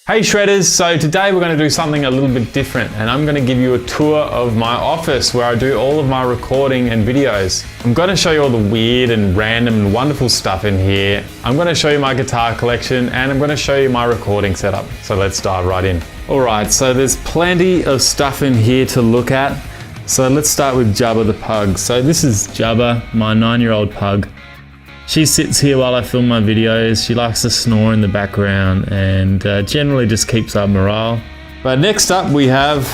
Hey shredders, so today we're going to do something a little bit different and I'm going to give you a tour of my office where I do all of my recording and videos. I'm going to show you all the weird and random and wonderful stuff in here. I'm going to show you my guitar collection and I'm going to show you my recording setup. So let's dive right in. Alright, so there's plenty of stuff in here to look at. So let's start with Jubba the pug. So this is Jubba, my 9-year-old pug. She sits here while I film my videos. She likes to snore in the background and generally just keeps up morale. But next up we have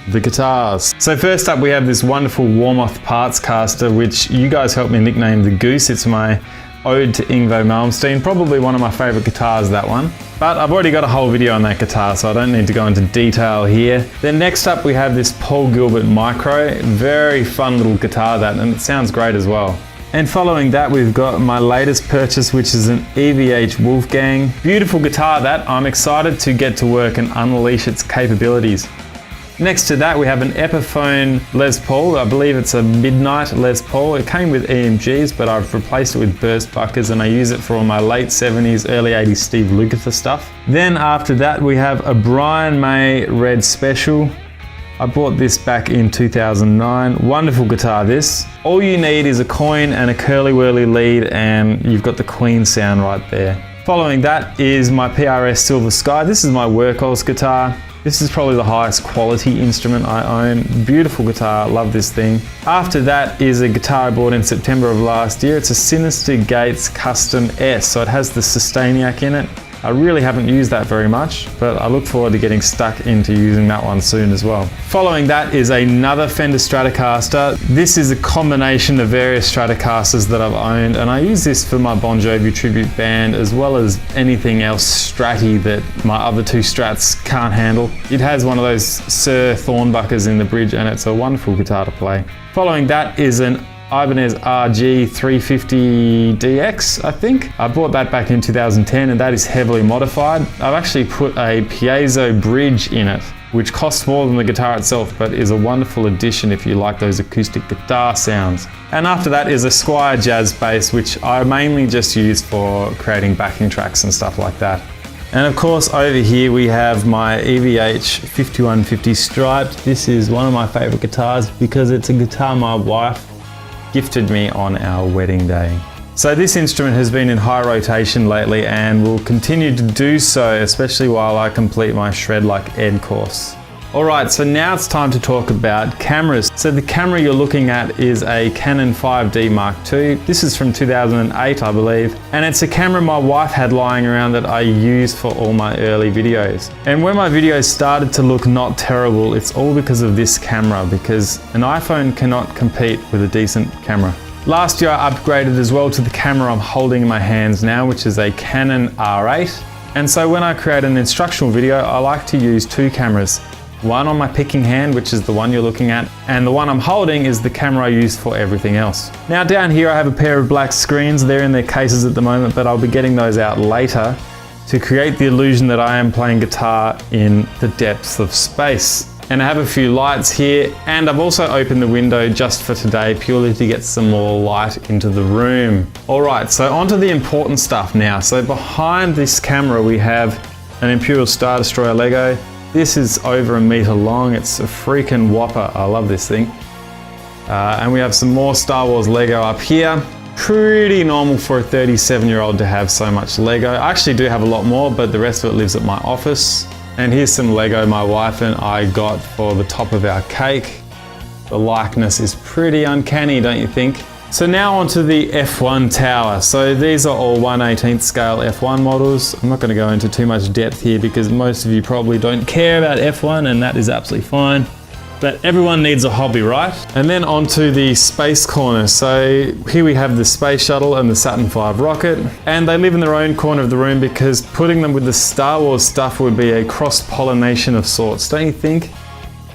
the guitars. So first up we have this wonderful Warmoth parts caster, which you guys helped me nickname the Goose. It's my ode to Yngwie Malmsteen, probably one of my favorite guitars, that one. But I've already got a whole video on that guitar, so I don't need to go into detail here. Then next up we have this Paul Gilbert Micro. Very fun little guitar that, and it sounds great as well. And following that, we've got my latest purchase, which is an EVH Wolfgang. Beautiful guitar that. I'm excited to get to work and unleash its capabilities. Next to that, we have an Epiphone Les Paul. I believe it's a Midnight Les Paul. It came with EMGs, but I've replaced it with burst buckers and I use it for all my late 70s, early 80s Steve Lukather stuff. Then after that, we have a Brian May Red Special. I bought this back in 2009. Wonderful guitar this. All you need is a coin and a curly whirly lead and you've got the Queen sound right there. Following that is my PRS Silver Sky. This is my workhorse guitar. This is probably the highest quality instrument I own. Beautiful guitar, love this thing. After that is a guitar I bought in September of last year. It's a Sinister Gates Custom S, so it has the Sustainiac in it. I really haven't used that very much, but I look forward to getting stuck into using that one soon as well. Following that is another Fender Stratocaster. This is a combination of various Stratocasters that I've owned, and I use this for my Bon Jovi tribute band as well as anything else Stratty that my other two Strats can't handle. It has one of those Sir Thornbuckers in the bridge and it's a wonderful guitar to play. Following that is an Ibanez RG 350 DX, I think. I bought that back in 2010 and that is heavily modified. I've actually put a piezo bridge in it, which costs more than the guitar itself, but is a wonderful addition if you like those acoustic guitar sounds. And after that is a Squier Jazz bass, which I mainly just use for creating backing tracks and stuff like that. And of course over here we have my EVH 5150 Striped. This is one of my favorite guitars because it's a guitar my wife gifted me on our wedding day. So this instrument has been in high rotation lately and will continue to do so, especially while I complete my Shred Like Ed course. Alright, so now it's time to talk about cameras. So the camera you're looking at is a Canon 5D Mark II. This is from 2008, I believe. And it's a camera my wife had lying around that I used for all my early videos. And when my videos started to look not terrible, it's all because of this camera, because an iPhone cannot compete with a decent camera. Last year I upgraded as well to the camera I'm holding in my hands now, which is a Canon R8. And so when I create an instructional video, I like to use two cameras. One on my picking hand, which is the one you're looking at, and the one I'm holding is the camera I use for everything else. Now down here I have a pair of black screens. They're in their cases at the moment, but I'll be getting those out later to create the illusion that I am playing guitar in the depths of space. And I have a few lights here, and I've also opened the window just for today, purely to get some more light into the room. Alright, so onto the important stuff now. So behind this camera we have an Imperial Star Destroyer Lego. This is over a meter long. It's a freaking whopper. I love this thing. And we have some more Star Wars Lego up here. Pretty normal for a 37-year-old to have so much Lego. I actually do have a lot more, but the rest of it lives at my office. And here's some Lego my wife and I got for the top of our cake. The likeness is pretty uncanny, don't you think? So now onto the F1 tower. So these are all 1/18th scale F1 models. I'm not going to go into too much depth here because most of you probably don't care about F1 and that is absolutely fine. But everyone needs a hobby, right? And then onto the space corner. So here we have the space shuttle and the Saturn V rocket. And they live in their own corner of the room because putting them with the Star Wars stuff would be a cross-pollination of sorts, don't you think?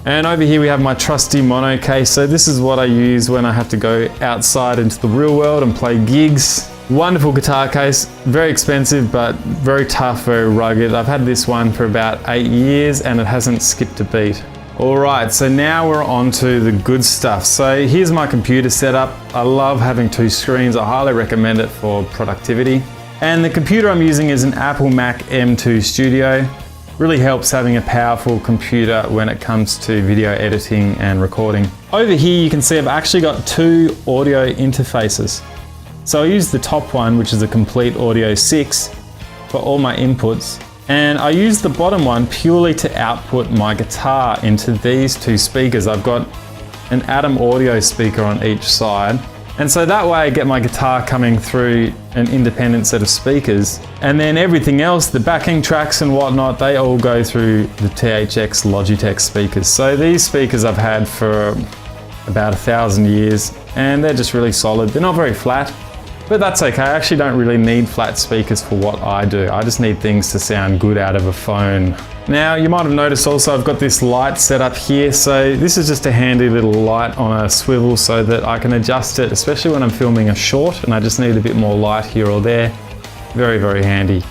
And over here we have my trusty mono case. So this is what I use when I have to go outside into the real world and play gigs. Wonderful guitar case, very expensive but very tough, very rugged. I've had this one for about 8 years and it hasn't skipped a beat. Alright, so now we're on to the good stuff. So here's my computer setup. I love having two screens. I highly recommend it for productivity. And the computer I'm using is an Apple Mac M2 Studio. Really helps having a powerful computer when it comes to video editing and recording. Over here you can see I've actually got two audio interfaces. So I use the top one, which is a complete audio 6 for all my inputs. And I use the bottom one purely to output my guitar into these two speakers. I've got an Atom audio speaker on each side. And so that way I get my guitar coming through an independent set of speakers. And then everything else, the backing tracks and whatnot, they all go through the THX Logitech speakers. So these speakers I've had for about 1,000 years and they're just really solid. They're not very flat, but that's okay. I actually don't really need flat speakers for what I do. I just need things to sound good out of a phone. Now, you might have noticed also I've got this light set up here. So this is just a handy little light on a swivel so that I can adjust it, especially when I'm filming a short and I just need a bit more light here or there. Very, very handy.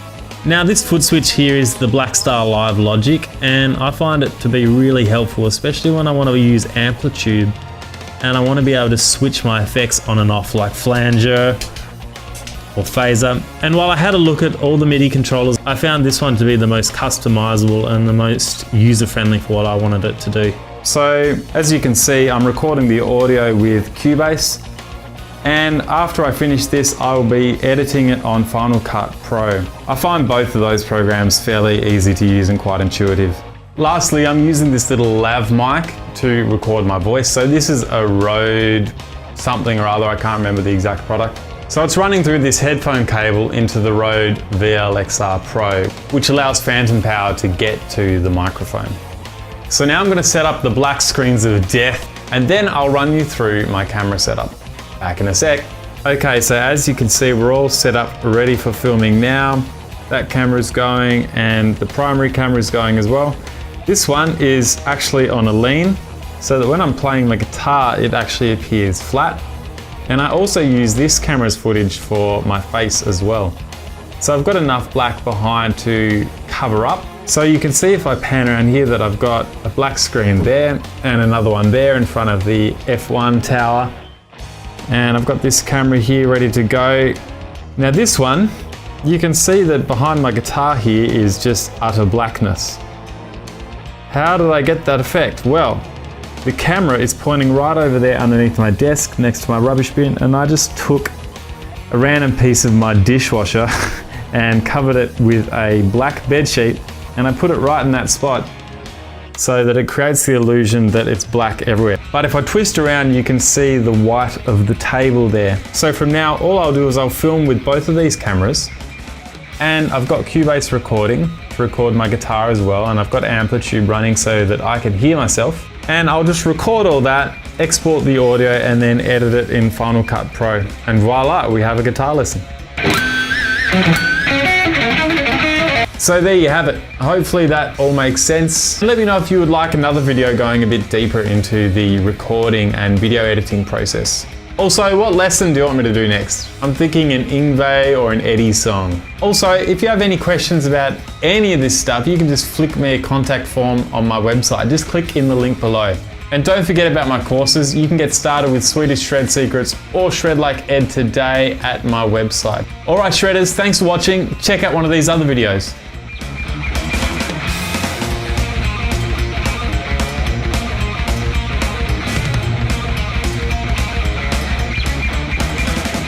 Now this foot switch here is the Blackstar Live Logic, and I find it to be really helpful, especially when I want to use amplitude and I want to be able to switch my effects on and off like flanger or phaser. And while I had a look at all the MIDI controllers, I found this one to be the most customizable and the most user-friendly for what I wanted it to do. So as you can see, I'm recording the audio with Cubase, and after I finish this, I will be editing it on Final Cut Pro. I find both of those programs fairly easy to use and quite intuitive. Lastly, I'm using this little lav mic to record my voice. So this is a Rode something or other, I can't remember the exact product. So it's running through this headphone cable into the Rode VLXR Pro, which allows phantom power to get to the microphone. So now I'm going to set up the black screens of death, and then I'll run you through my camera setup. Back in a sec. Okay, so as you can see, we're all set up ready for filming now. That camera's going and the primary camera is going as well. This one is actually on a lean, so that when I'm playing my guitar, it actually appears flat. And I also use this camera's footage for my face as well. So I've got enough black behind to cover up. So you can see if I pan around here that I've got a black screen there and another one there in front of the F1 tower. And I've got this camera here ready to go. Now this one, you can see that behind my guitar here is just utter blackness. How did I get that effect? Well, the camera is pointing right over there underneath my desk next to my rubbish bin, and I just took a random piece of my dishwasher and covered it with a black bedsheet, and I put it right in that spot so that it creates the illusion that it's black everywhere. But if I twist around, you can see the white of the table there. So from now, all I'll do is I'll film with both of these cameras, and I've got Cubase recording to record my guitar as well, and I've got Amplitude running so that I can hear myself. And I'll just record all that, export the audio, and then edit it in Final Cut Pro. And voila, we have a guitar lesson. So there you have it. Hopefully that all makes sense. Let me know if you would like another video going a bit deeper into the recording and video editing process. Also, what lesson do you want me to do next? I'm thinking an Yngwie or an Eddie song. Also, if you have any questions about any of this stuff, you can just flick me a contact form on my website. Just click in the link below. And don't forget about my courses. You can get started with Swedish Shred Secrets or Shred Like Ed today at my website. All right, Shredders, thanks for watching. Check out one of these other videos.